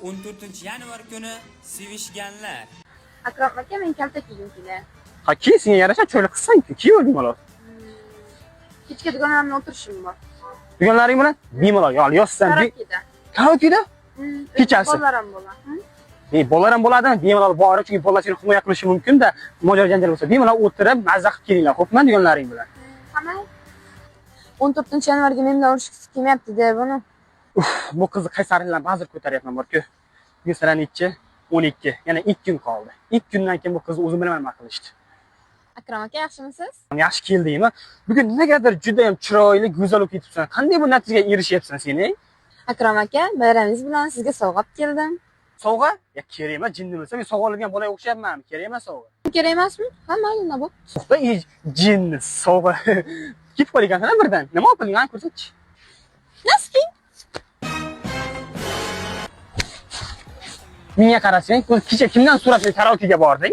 14-yanvar kuni sevishganlar. Akrom aka, men kalta kiygim keladi. Ha, ki senga yarasha cho'li qilsang-ku, kiyib bemalol. Kechga dugonamda o'tirishim bor. Dugonlaring bilan bemalol yozsan. Karaokeda. Karaokeda? Kechasi. Bolalar ham bo'ladi. Bolalar ham bo'ladimi? Bemalol borib, chunki bolalar seni himoya qilishi mumkin-da, mojaro janjal bo'lsa, bemalol o'tirib, mazza qilib kelinglar, xo'pmi, dugonlaring bilan. Qamay. 14-yanvarga men bilan urishgisi kelmayapti-da buni. Bu qizni qaysarlikdan ba'zir ko'taryapman bor-ku. Bugun sana nechi? 12. Yana 2 kun qoldi. 2 kundan keyin bu qizni o'zim bilan nima qilishdi. Akrom aka, yaxshimisiz? Yaxshi keldingmi? Bugun negadir juda ham chiroyli, go'zal bo'lib ketibsan. Qanday bu natijaga erishyapsan sen? Akrom aka, bayramingiz bilan sizga sovg'a olib keldim. Sovg'a? Ya kerak emas, jinni bo'lsa, men sovg'a olgan bolaga o'xshayapmanmi? Kerak emas sovg'a. Kerak emasmi? Ha, mayli, nima bo'pti? To'xta, jinni sovg'a. Ketib qolgan-sana birdan. Nima olib qilding, ko'rsatchi. Nasib. Menga qarasang, kecha kimdan so'rab karaokega bording?